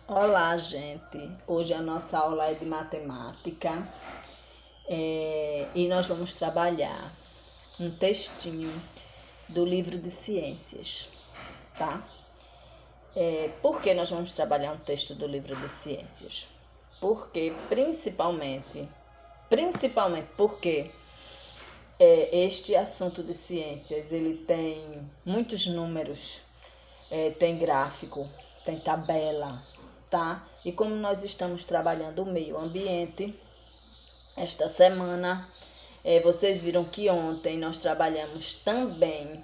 Olá, gente! Hoje a nossa aula é de matemática e nós vamos trabalhar um textinho do livro de ciências, tá? Por que nós vamos trabalhar um texto do livro de ciências? Porque, principalmente porque este assunto de ciências, ele tem muitos números, tem gráfico, tem tabela, tá? E como nós estamos trabalhando o meio ambiente, esta semana, vocês viram que ontem nós trabalhamos também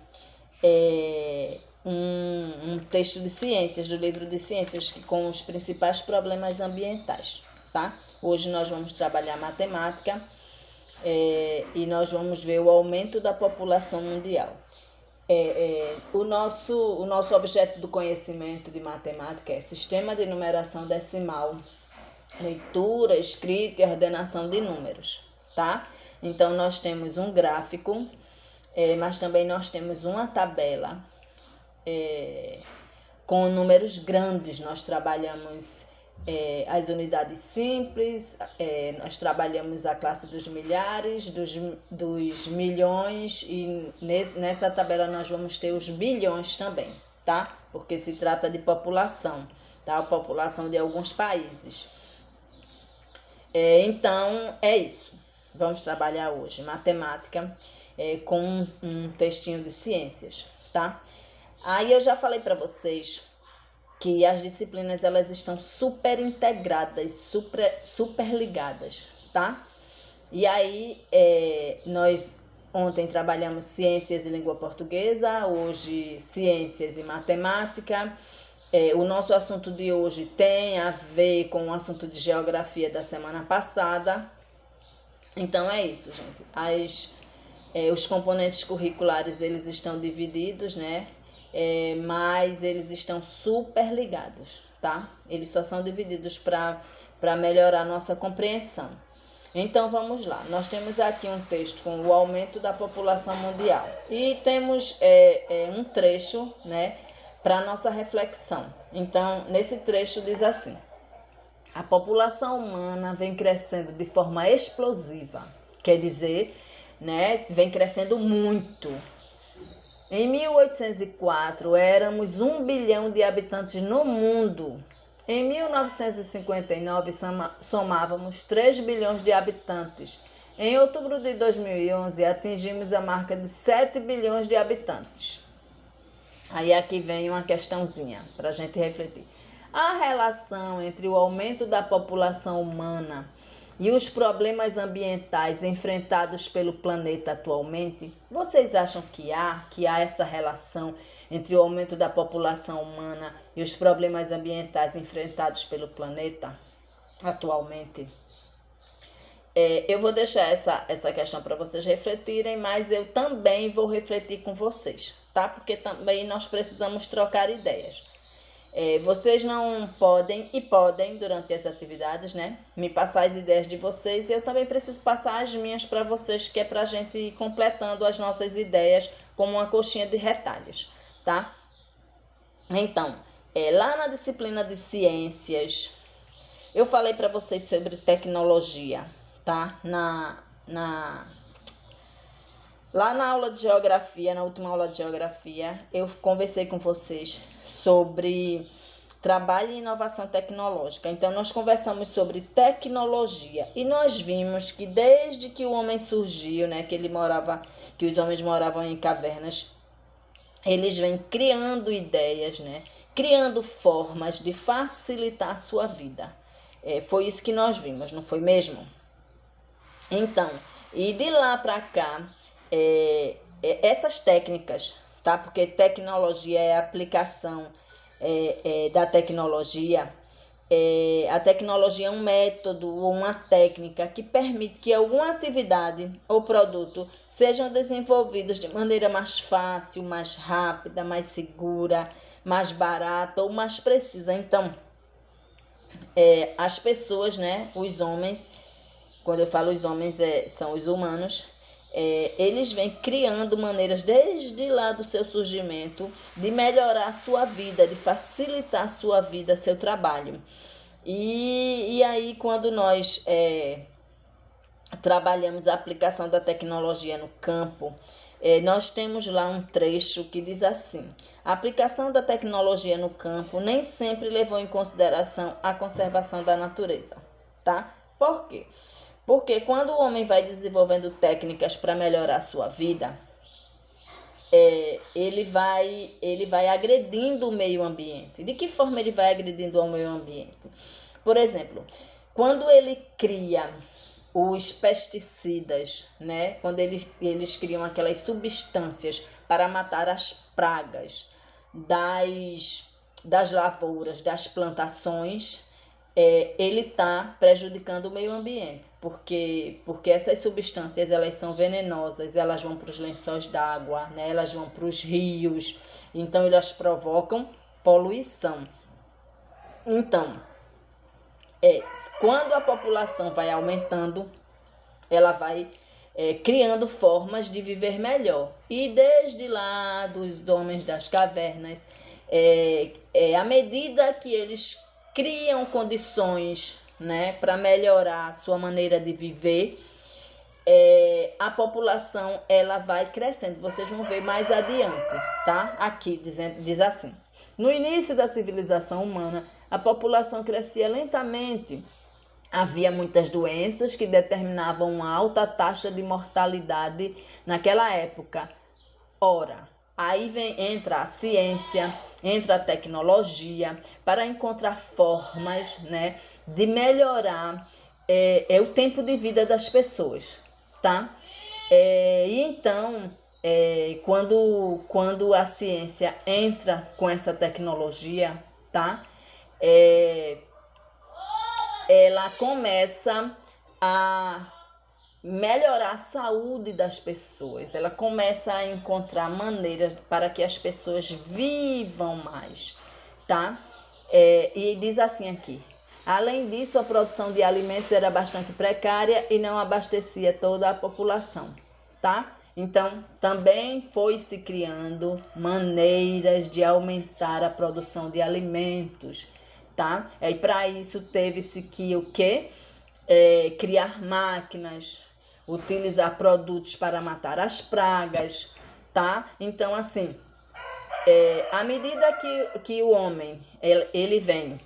um texto de ciências, do livro de ciências, com os principais problemas ambientais, tá? Hoje nós vamos trabalhar matemática e nós vamos ver o aumento da população mundial. O nosso objeto do conhecimento de matemática é sistema de numeração decimal, leitura, escrita e ordenação de números, tá? Então, nós temos um gráfico, mas também nós temos uma tabela com números grandes. Nós trabalhamos as unidades simples, nós trabalhamos a classe dos milhares, dos milhões, e nessa tabela nós vamos ter os bilhões também, tá? Porque se trata de população, tá? A população de alguns países. Então, é isso. Vamos trabalhar hoje matemática com um textinho de ciências, tá? Aí eu já falei para vocês que as disciplinas elas estão super integradas, super ligadas, tá? E aí nós ontem trabalhamos ciências e língua portuguesa, hoje ciências e matemática. O nosso assunto de hoje tem a ver com o assunto de geografia da semana passada. Então é isso, gente. Os componentes curriculares eles estão divididos, né? Mas eles estão super ligados, tá? Eles só são divididos para melhorar a nossa compreensão. Então vamos lá, nós temos aqui um texto com o aumento da população mundial e temos um trecho, né, para nossa reflexão. Então nesse trecho diz assim: a população humana vem crescendo de forma explosiva, quer dizer, né, vem crescendo muito. Em 1804, éramos 1 bilhão de habitantes no mundo. Em 1959, somávamos 3 bilhões de habitantes. Em outubro de 2011, atingimos a marca de 7 bilhões de habitantes. Aí aqui vem uma questãozinha para a gente refletir. A relação entre o aumento da população humana e os problemas ambientais enfrentados pelo planeta atualmente, vocês acham que há essa relação entre o aumento da população humana e os problemas ambientais enfrentados pelo planeta atualmente? Eu vou deixar essa questão para vocês refletirem, mas eu também vou refletir com vocês, tá? Porque também nós precisamos trocar ideias. Vocês não podem e podem, durante as atividades, né, me passar as ideias de vocês, e eu também preciso passar as minhas para vocês, que é para a gente ir completando as nossas ideias como uma coxinha de retalhos, tá? Então, lá na disciplina de ciências, eu falei para vocês sobre tecnologia, tá? Lá na aula de geografia, na última aula de geografia, eu conversei com vocês sobre trabalho e inovação tecnológica. Então, nós conversamos sobre tecnologia e nós vimos que desde que o homem surgiu, né, que os homens moravam em cavernas, eles vêm criando ideias, né, criando formas de facilitar a sua vida. Foi isso que nós vimos, não foi mesmo? Então, e de lá para cá, essas técnicas, tá? Porque tecnologia é a aplicação da tecnologia. A tecnologia é um método ou uma técnica que permite que alguma atividade ou produto sejam desenvolvidos de maneira mais fácil, mais rápida, mais segura, mais barata ou mais precisa. Então, as pessoas, né, os homens, quando eu falo os homens, são os humanos, eles vêm criando maneiras desde lá do seu surgimento de melhorar a sua vida, de facilitar a sua vida, seu trabalho. E aí, quando nós trabalhamos a aplicação da tecnologia no campo, nós temos lá um trecho que diz assim: a aplicação da tecnologia no campo nem sempre levou em consideração a conservação da natureza, tá? Por quê? Porque quando o homem vai desenvolvendo técnicas para melhorar a sua vida, ele vai agredindo o meio ambiente. De que forma ele vai agredindo o meio ambiente? Por exemplo, quando ele cria os pesticidas, né? Quando eles criam aquelas substâncias para matar as pragas das lavouras, das plantações, ele está prejudicando o meio ambiente, porque essas substâncias, elas são venenosas, elas vão para os lençóis d'água, né? Elas vão para os rios, então elas provocam poluição. Então, quando a população vai aumentando, ela vai criando formas de viver melhor. E desde lá dos homens das cavernas, à medida que eles criam condições, né, para melhorar a sua maneira de viver, a população ela vai crescendo. Vocês vão ver mais adiante, tá? Aqui diz assim: no início da civilização humana, a população crescia lentamente. Havia muitas doenças que determinavam uma alta taxa de mortalidade naquela época. Ora, aí entra a ciência, entra a tecnologia para encontrar formas, né, de melhorar o tempo de vida das pessoas, tá? E então, quando a ciência entra com essa tecnologia, tá? Ela começa a melhorar a saúde das pessoas, ela começa a encontrar maneiras para que as pessoas vivam mais, tá? E diz assim aqui: além disso, a produção de alimentos era bastante precária e não abastecia toda a população, tá? Então, também foi se criando maneiras de aumentar a produção de alimentos, tá? E para isso teve-se que o quê? Criar máquinas, utilizar produtos para matar as pragas, tá? Então, assim, à medida que o homem ele vem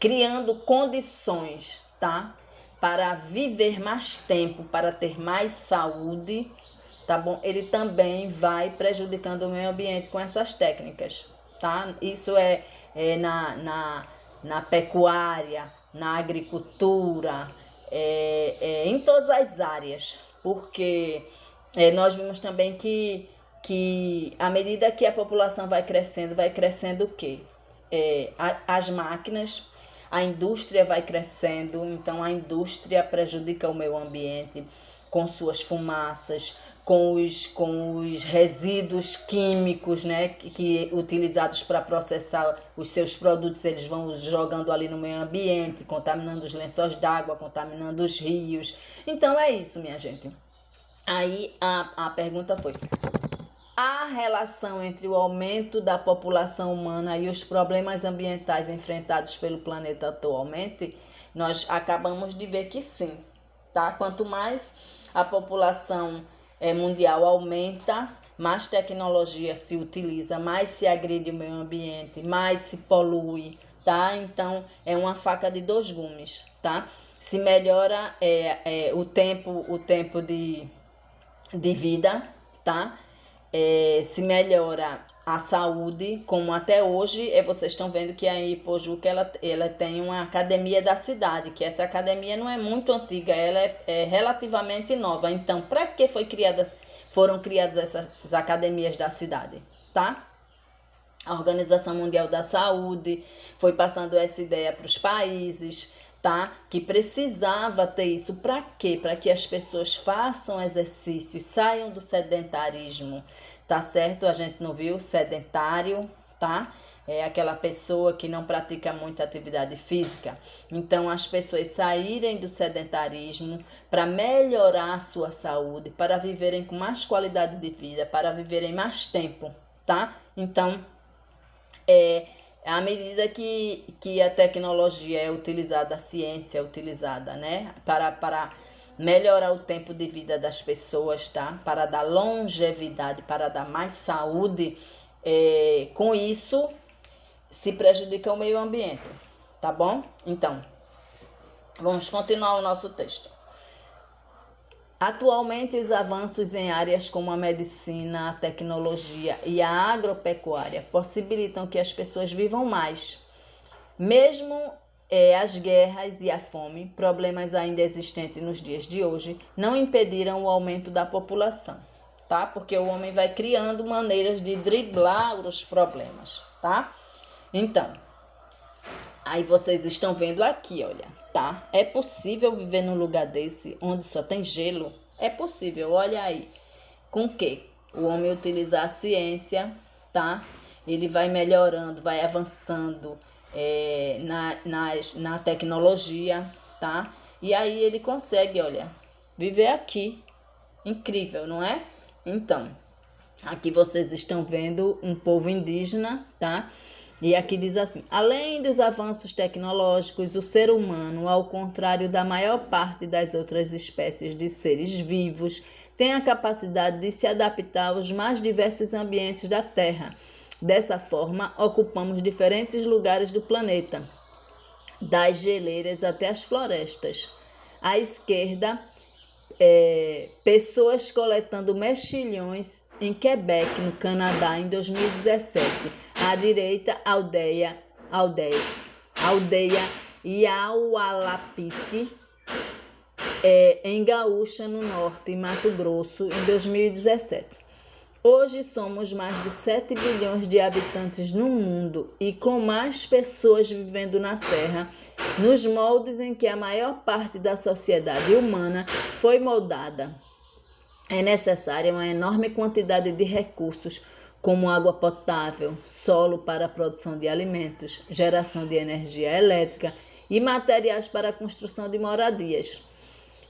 criando condições, tá? Para viver mais tempo, para ter mais saúde, tá bom? Ele também vai prejudicando o meio ambiente com essas técnicas, tá? Isso na pecuária, na agricultura, em todas as áreas, porque nós vimos também que à medida que a população vai crescendo o quê? As máquinas, a indústria vai crescendo, então a indústria prejudica o meio ambiente com suas fumaças, com os resíduos químicos, né, que utilizados para processar os seus produtos, eles vão jogando ali no meio ambiente, contaminando os lençóis d'água, contaminando os rios. Então é isso, minha gente. Aí a pergunta foi: a relação entre o aumento da população humana e os problemas ambientais enfrentados pelo planeta atualmente? Nós acabamos de ver que sim, tá? Quanto mais a população mundial aumenta, mais tecnologia se utiliza, mais se agride o meio ambiente, mais se polui, tá? Então, é uma faca de dois gumes, tá? Se melhora o tempo de vida, tá? Se melhora a saúde, como até hoje vocês estão vendo que a Ipojuca ela tem uma academia da cidade, que essa academia não é muito antiga, ela é relativamente nova. Então, para que foram criadas essas academias da cidade, tá? A Organização Mundial da Saúde foi passando essa ideia para os países, tá? Que precisava ter isso. Para quê? Para que as pessoas façam exercícios, saiam do sedentarismo, tá certo? A gente não viu sedentário, tá? é aquela pessoa que não pratica muita atividade física. Então, as pessoas saírem do sedentarismo para melhorar a sua saúde, para viverem com mais qualidade de vida, para viverem mais tempo, tá? Então, à medida que a tecnologia é utilizada, a ciência é utilizada, né, para melhorar o tempo de vida das pessoas, tá? Para dar longevidade, para dar mais saúde, com isso se prejudica o meio ambiente, tá bom? Então, vamos continuar o nosso texto. Atualmente, os avanços em áreas como a medicina, a tecnologia e a agropecuária possibilitam que as pessoas vivam mais. Mesmo as guerras e a fome, problemas ainda existentes nos dias de hoje, não impediram o aumento da população, tá? Porque o homem vai criando maneiras de driblar os problemas, tá? Então, aí vocês estão vendo aqui, olha, tá? É possível viver num lugar desse, onde só tem gelo? É possível, olha aí. Com o quê? O homem utilizar a ciência, tá? Ele vai melhorando, vai avançando na tecnologia, tá? E aí ele consegue, olha, viver aqui. Incrível, não é? Então, aqui vocês estão vendo um povo indígena, tá? E aqui diz assim: além dos avanços tecnológicos, o ser humano, ao contrário da maior parte das outras espécies de seres vivos, tem a capacidade de se adaptar aos mais diversos ambientes da Terra. Dessa forma, ocupamos diferentes lugares do planeta, das geleiras até as florestas. À esquerda, pessoas coletando mexilhões em Quebec, no Canadá, em 2017. À direita, aldeia Iaualapiti, em Gaúcha, no norte, em Mato Grosso, em 2017. Hoje somos mais de 7 bilhões de habitantes no mundo e com mais pessoas vivendo na Terra, nos moldes em que a maior parte da sociedade humana foi moldada. É necessária uma enorme quantidade de recursos, como água potável, solo para a produção de alimentos, geração de energia elétrica e materiais para a construção de moradias.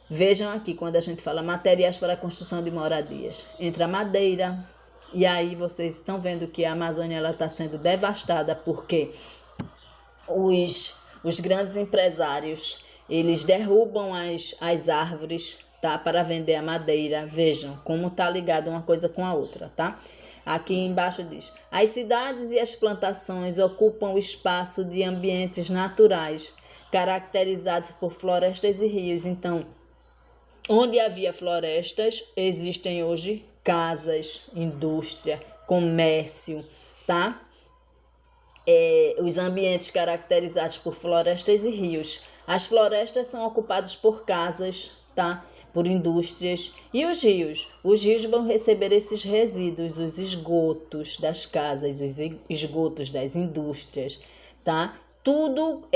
Vejam aqui, quando a gente fala materiais para a construção de moradias, entra madeira, e aí vocês estão vendo que a Amazônia está sendo devastada porque os grandes empresários, eles derrubam as árvores, tá, para vender a madeira. Vejam como está ligado uma coisa com a outra, tá? Aqui embaixo diz: as cidades e as plantações ocupam o espaço de ambientes naturais, caracterizados por florestas e rios. Então, onde havia florestas, existem hoje casas, indústria, comércio, tá? Os ambientes caracterizados por florestas e rios. As florestas são ocupadas por casas, tá? Por indústrias. E os rios? Os rios vão receber esses resíduos, os esgotos das casas, os esgotos das indústrias, tá? Tudo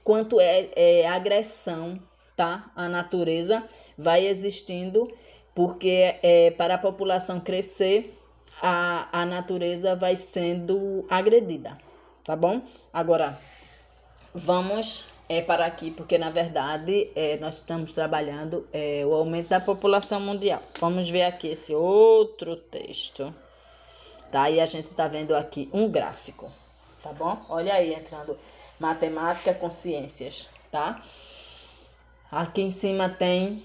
quanto é agressão, tá? A natureza vai existindo, porque para a população crescer, a natureza vai sendo agredida, tá bom? Agora, vamos para aqui, porque na verdade nós estamos trabalhando o aumento da população mundial. Vamos ver aqui esse outro texto, tá? E a gente tá vendo aqui um gráfico, tá bom? Olha aí, entrando matemática com ciências, tá? Aqui em cima tem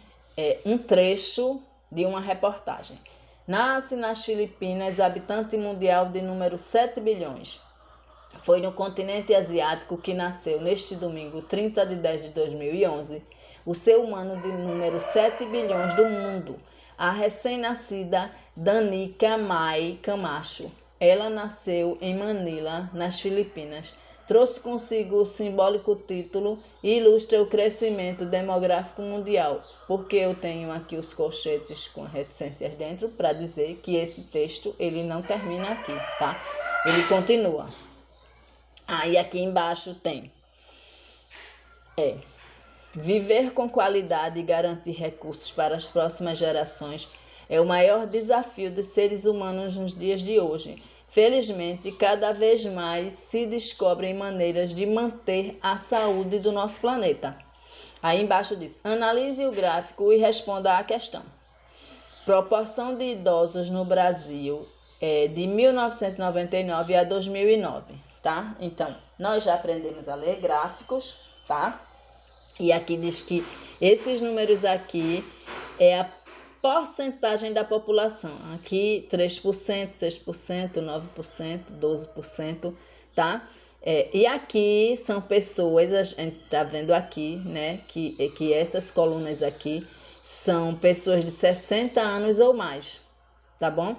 um trecho de uma reportagem. Nasce nas Filipinas habitante mundial de número 7 bilhões. Foi no continente asiático que nasceu neste domingo, 30 de 10 de 2011, o ser humano de número 7 bilhões do mundo, a recém-nascida Danica Mai Camacho. Ela nasceu em Manila, nas Filipinas. Trouxe consigo o simbólico título e ilustra o crescimento demográfico mundial, porque eu tenho aqui os colchetes com reticências dentro para dizer que esse texto ele não termina aqui, tá? Ele continua. Aí aqui embaixo tem viver com qualidade e garantir recursos para as próximas gerações é o maior desafio dos seres humanos nos dias de hoje. felizmente, cada vez mais se descobrem maneiras de manter a saúde do nosso planeta. Aí embaixo diz, analise o gráfico e responda à questão. Proporção de idosos no Brasil de 1999 a 2009, tá? Então, nós já aprendemos a ler gráficos, tá? E aqui diz que esses números aqui é a porcentagem da população. Aqui 3%, 6%, 9%, 12%, tá? E aqui são pessoas, a gente tá vendo aqui, né, que essas colunas aqui são pessoas de 60 anos ou mais, tá bom?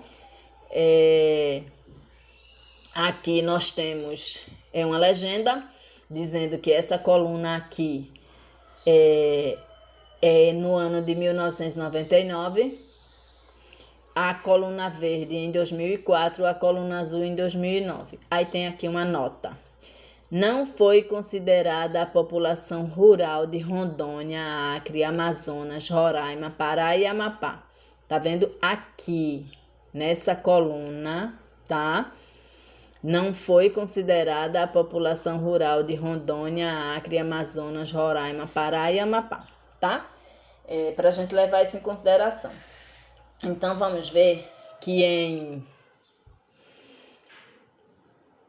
Aqui nós temos uma legenda dizendo que essa coluna aqui é no ano de 1999, a coluna verde em 2004, a coluna azul em 2009. Aí tem aqui uma nota. Não foi considerada a população rural de Rondônia, Acre, Amazonas, Roraima, Pará e Amapá. Tá vendo aqui, nessa coluna, tá? Não foi considerada a população rural de Rondônia, Acre, Amazonas, Roraima, Pará e Amapá, tá? Pra gente levar isso em consideração. Então, vamos ver que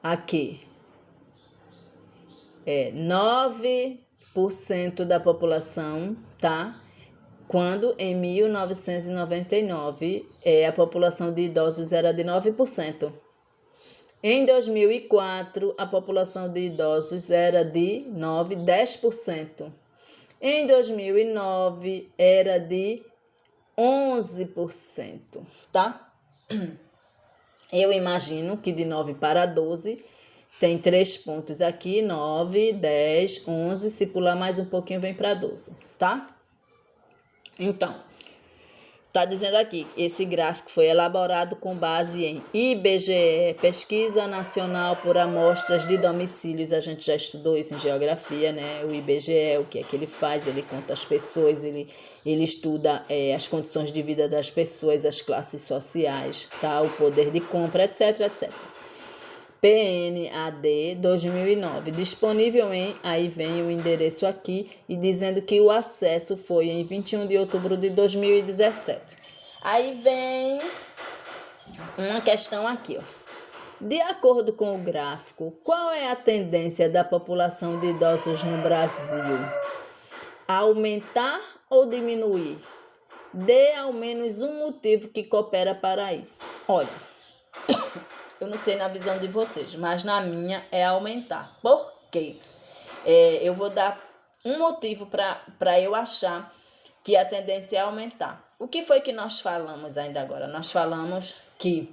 aqui 9% da população, tá? Quando em 1999 a população de idosos era de 9%. Em 2004, a população de idosos era de 10%. Em 2009, era de 11%, tá? Eu imagino que de 9 para 12 tem 3 pontos aqui, 9, 10, 11, se pular mais um pouquinho vem para 12, tá? Então, tá dizendo aqui, esse gráfico foi elaborado com base em IBGE, Pesquisa Nacional por Amostras de Domicílios. A gente já estudou isso em geografia, né? O IBGE, o que é que ele faz? Ele conta as pessoas, ele estuda as condições de vida das pessoas, as classes sociais, tá? O poder de compra, etc, etc. PNAD 2009, disponível aí vem o endereço aqui e dizendo que o acesso foi em 21 de outubro de 2017. Aí vem uma questão aqui, ó. De acordo com o gráfico, qual é a tendência da população de idosos no Brasil? Aumentar ou diminuir? Dê ao menos um motivo que coopera para isso. Olha, eu não sei na visão de vocês, mas na minha é aumentar. Por quê? Eu vou dar um motivo para eu achar que a tendência é aumentar. O que foi que nós falamos ainda agora? Nós falamos que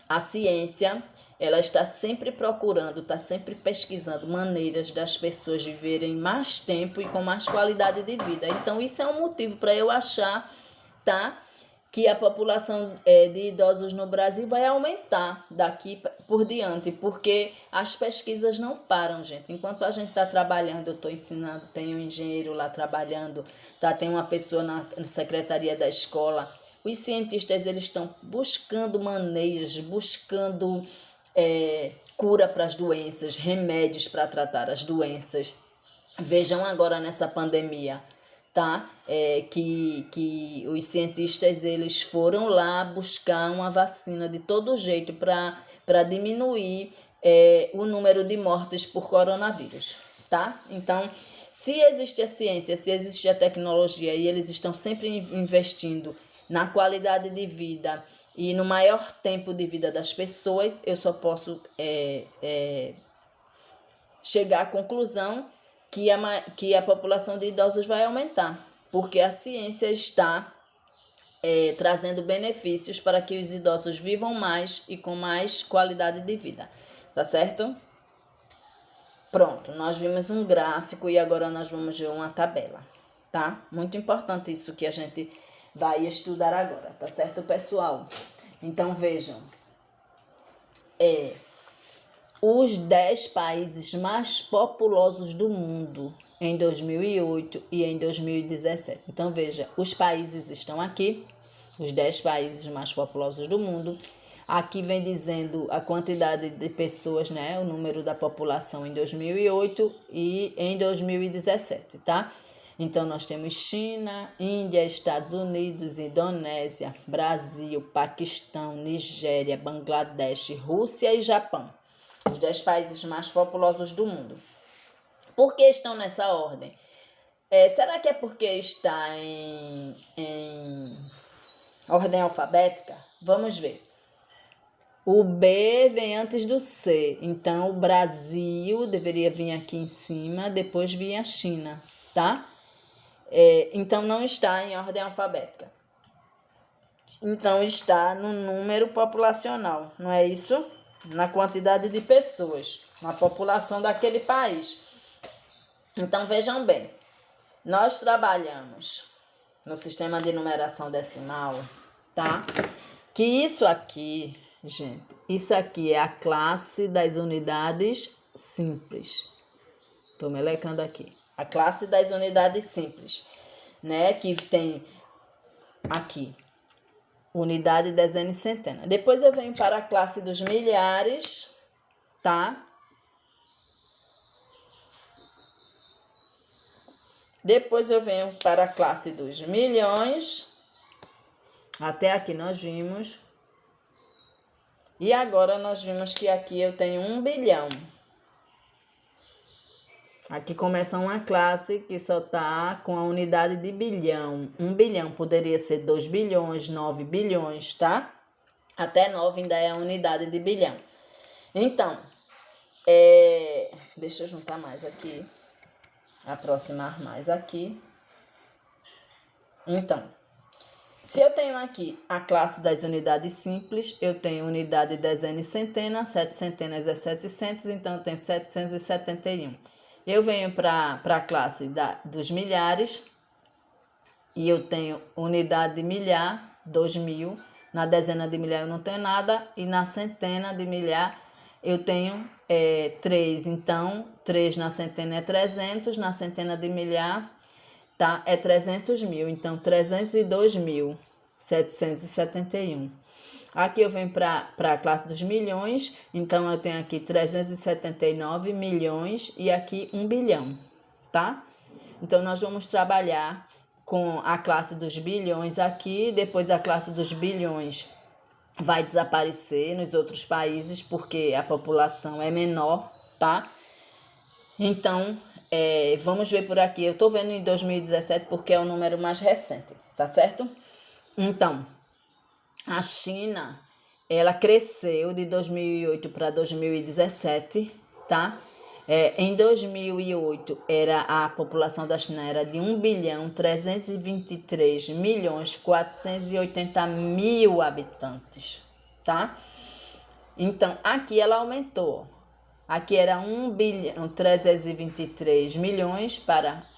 a ciência, ela está sempre procurando, está sempre pesquisando maneiras das pessoas viverem mais tempo e com mais qualidade de vida. Então, isso é um motivo para eu achar, tá? Que a população de idosos no Brasil vai aumentar daqui por diante, porque as pesquisas não param, gente. Enquanto a gente está trabalhando, eu estou ensinando, tem um engenheiro lá trabalhando, tá? Tem uma pessoa na secretaria da escola. Os cientistas, eles estão buscando maneiras, buscando cura para as doenças, remédios para tratar as doenças. Vejam agora nessa pandemia, tá? Que os cientistas, eles foram lá buscar uma vacina de todo jeito para diminuir o número de mortes por coronavírus, tá? Então, se existe a ciência, se existe a tecnologia e eles estão sempre investindo na qualidade de vida e no maior tempo de vida das pessoas, eu só posso chegar à conclusão que a população de idosos vai aumentar, porque a ciência está trazendo benefícios para que os idosos vivam mais e com mais qualidade de vida, tá certo? Pronto, nós vimos um gráfico e agora nós vamos ver uma tabela, tá? Muito importante isso que a gente vai estudar agora, tá certo, pessoal? Então, vejam, os 10 países mais populosos do mundo em 2008 e em 2017. Então, veja, os países estão aqui, os 10 países mais populosos do mundo. Aqui vem dizendo a quantidade de pessoas, né? O número da população em 2008 e em 2017, tá? Então, nós temos China, Índia, Estados Unidos, Indonésia, Brasil, Paquistão, Nigéria, Bangladesh, Rússia e Japão. Os 10 países mais populosos do mundo. Por que estão nessa ordem? Será que é porque está em ordem alfabética? Vamos ver. O B vem antes do C, então o Brasil deveria vir aqui em cima, depois vinha a China, tá? Então não está em ordem alfabética. Então está no número populacional, não é isso? Na quantidade de pessoas, na população daquele país. Então vejam bem, nós trabalhamos no sistema de numeração decimal, tá? Que isso aqui, gente, isso aqui é a classe das unidades simples. Tô melecando aqui. A classe das unidades simples, né? Que tem aqui unidade, dezena e centena. Depois eu venho para a classe dos milhares, tá? Depois eu venho para a classe dos milhões. Até aqui nós vimos. E agora nós vimos que aqui eu tenho 1 bilhão. Aqui começa uma classe que só está com a unidade de bilhão. 1 bilhão poderia ser 2 bilhões, 9 bilhões, tá? Até 9 ainda é a unidade de bilhão. Então, deixa eu juntar mais aqui. Aproximar mais aqui. Então, se eu tenho aqui a classe das unidades simples, eu tenho unidade, dezena e centena, 7 centenas é 700, então eu tenho 771. Eu venho para a classe dos milhares e eu tenho unidade de milhar, 2000. Na dezena de milhar eu não tenho nada e na centena de milhar eu tenho 3. Então, 3 na centena é 300, na centena de milhar tá, é 300 mil. Então, 302.771. Aqui eu venho para a classe dos milhões, então eu tenho aqui 379 milhões e aqui 1 bilhão, tá? Então, nós vamos trabalhar com a classe dos bilhões aqui, depois a classe dos bilhões vai desaparecer nos outros países porque a população é menor, tá? Então, vamos ver por aqui. Eu tô vendo em 2017 porque é o número mais recente, tá certo? Então, a China, ela cresceu de 2008 para 2017, tá? Em 2008, a população da China era de 1.323.480.000 habitantes, tá? Então, aqui ela aumentou. Aqui era 1.323 milhões,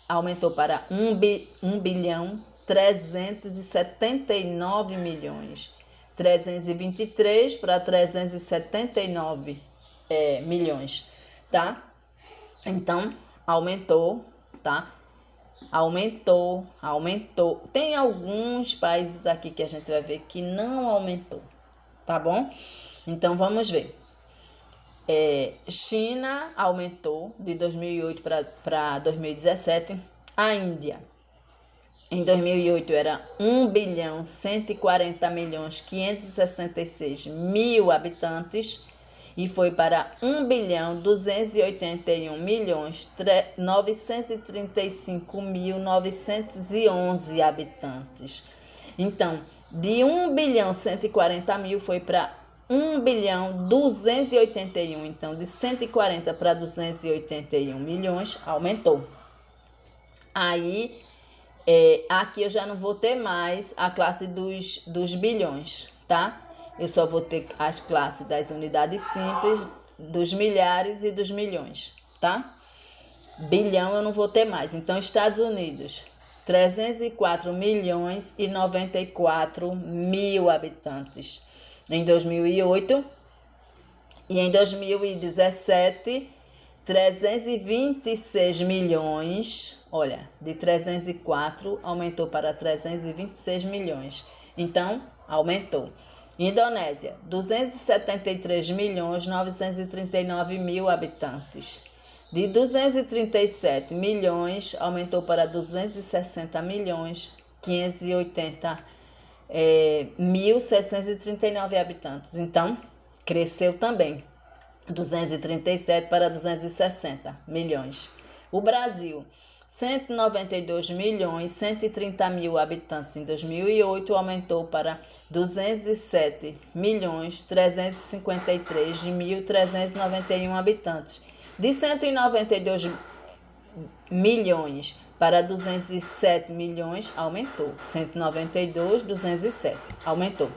aumentou para 1.379 milhões. 323 para 379 milhões, tá? Então, aumentou, tá? Aumentou. Tem alguns países aqui que a gente vai ver que não aumentou, tá bom? Então, vamos ver. China aumentou de 2008 para 2017. A Índia, em 2008, era 1.140.566.000 habitantes e foi para 1.281.935.911 habitantes. Então, de 1.140.000 foi para 1.281. Então, de 140 para 281 milhões, aumentou. Aí, aqui eu já não vou ter mais a classe dos bilhões, tá? Eu só vou ter as classes das unidades simples, dos milhares e dos milhões, tá? Bilhão eu não vou ter mais. Então, Estados Unidos, 304.094.000 habitantes em 2008. E em 2017, 326 milhões, olha, de 304 aumentou para 326 milhões. Então, aumentou. Indonésia, 273.939.000 habitantes. De 237 milhões, aumentou para 260.580.739 habitantes. Então, cresceu também. 237 para 260 milhões. O Brasil, 192.130.000 habitantes em 2008, aumentou para 207.353.391 habitantes. De 192 milhões para 207 milhões, aumentou. 192, 207, aumentou.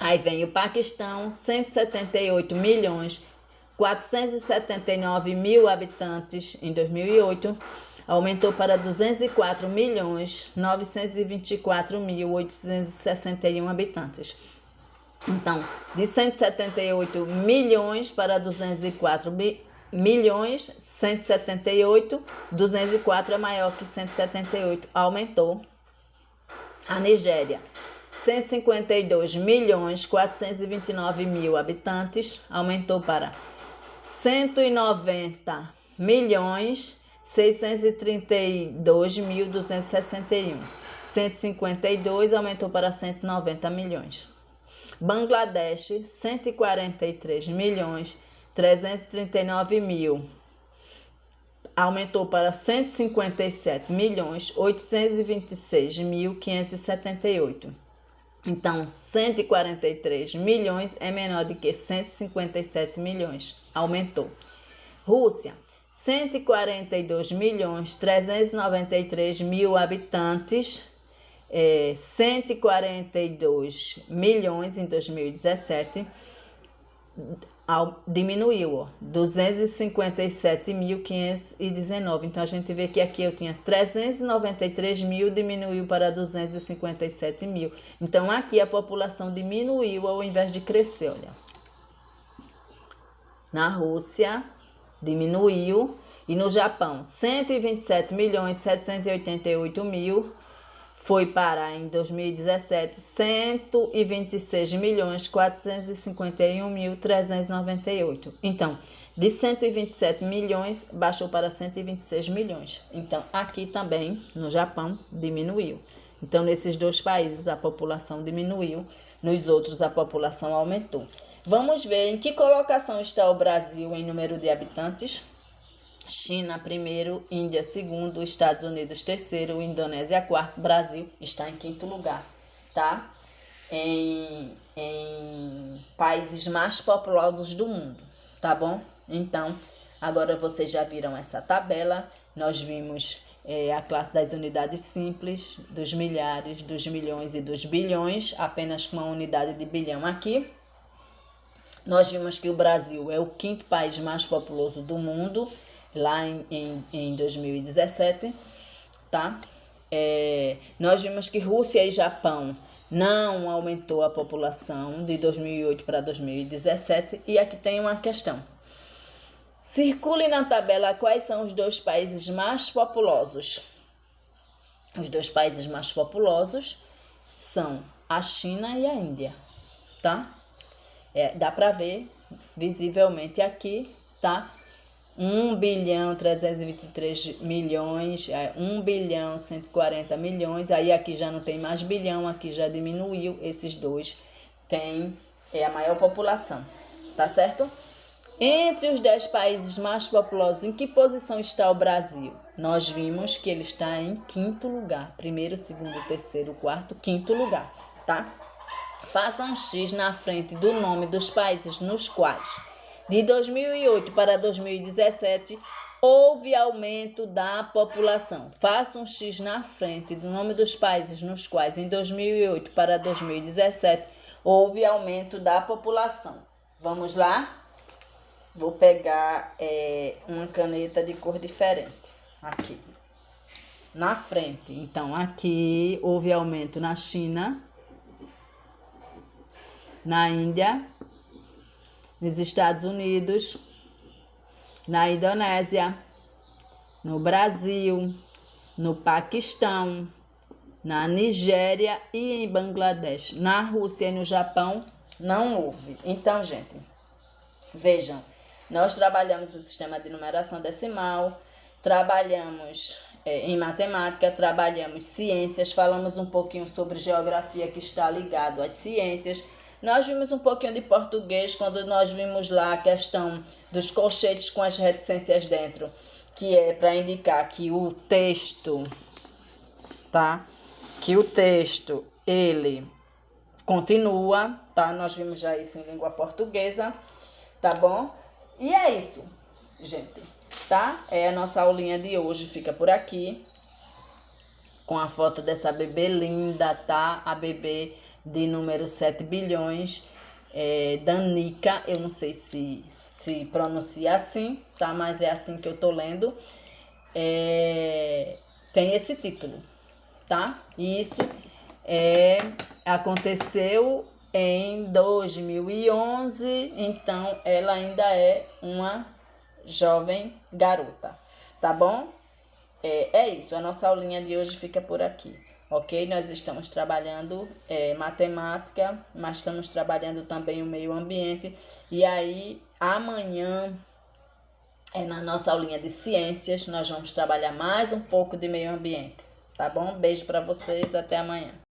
Aí vem o Paquistão, 178.479.000 habitantes em 2008, aumentou para 204.924.861 habitantes. Então, de 178 milhões para 204 milhões, 178, 204 é maior que 178, aumentou. A Nigéria, 152.429.000 habitantes, aumentou para 190.632.261. 152 aumentou para 190 milhões. Bangladesh, 143.339.000, aumentou para 157.826.578. Então, 143 milhões é menor do que 157 milhões, aumentou. Rússia, 142.393.000 habitantes, 142 milhões em 2017, diminuiu, 257.519. Então, a gente vê que aqui eu tinha 393 mil, diminuiu para 257 mil. Então, aqui a população diminuiu ao invés de crescer, olha. Na Rússia, diminuiu. E no Japão, 127.788.000, foi para, em 2017, 126.451.398. Então, de 127 milhões, baixou para 126 milhões. Então, aqui também, no Japão, diminuiu. Então, nesses dois países, a população diminuiu. Nos outros, a população aumentou. Vamos ver em que colocação está o Brasil em número de habitantes. China primeiro, Índia segundo, Estados Unidos terceiro, Indonésia quarto, Brasil está em quinto lugar, tá? Em países mais populosos do mundo, tá bom? Então, agora vocês já viram essa tabela, nós vimos a classe das unidades simples, dos milhares, dos milhões e dos bilhões, apenas com uma unidade de bilhão aqui. Nós vimos que o Brasil é o quinto país mais populoso do mundo, lá em 2017, tá? Nós vimos que Rússia e Japão não aumentou a população de 2008 para 2017. E aqui tem uma questão. Circule na tabela quais são os dois países mais populosos. Os dois países mais populosos são a China e a Índia, tá? Dá para ver visivelmente aqui, tá? 1.323 milhões, 1.140 milhões, aí aqui já não tem mais bilhão, aqui já diminuiu, esses dois têm a maior população, tá certo? Entre os 10 países mais populosos, em que posição está o Brasil? Nós vimos que ele está em quinto lugar, primeiro, segundo, terceiro, quarto, quinto lugar, tá? Faça um X na frente do nome dos países nos quais de 2008 para 2017, houve aumento da população. Faça um X na frente do nome dos países nos quais, em 2008 para 2017, houve aumento da população. Vamos lá? Vou pegar uma caneta de cor diferente. Aqui. Na frente. Então, aqui houve aumento na China, na Índia, nos Estados Unidos, na Indonésia, no Brasil, no Paquistão, Na Nigéria e em Bangladesh. Na Rússia e no Japão não houve. Então, gente, vejam, nós trabalhamos o sistema de numeração decimal, trabalhamos em matemática, trabalhamos ciências, falamos um pouquinho sobre geografia que está ligado às ciências. Nós vimos um pouquinho de português quando nós vimos lá a questão dos colchetes com as reticências dentro, que é para indicar que o texto, tá? Que o texto, ele continua, tá? Nós vimos já isso em língua portuguesa, tá bom? E é isso, gente, tá? A nossa aulinha de hoje fica por aqui, com a foto dessa bebê linda, tá? A bebê de número 7 bilhões, Danica, eu não sei se pronuncia assim, tá? Mas é assim que eu tô lendo. Tem esse título, tá? Isso aconteceu em 2011, então ela ainda é uma jovem garota, tá bom? É isso, a nossa aulinha de hoje fica por aqui, ok? Nós estamos trabalhando matemática, mas estamos trabalhando também o meio ambiente, e aí amanhã, na nossa aulinha de ciências, nós vamos trabalhar mais um pouco de meio ambiente, tá bom? Beijo para vocês, até amanhã.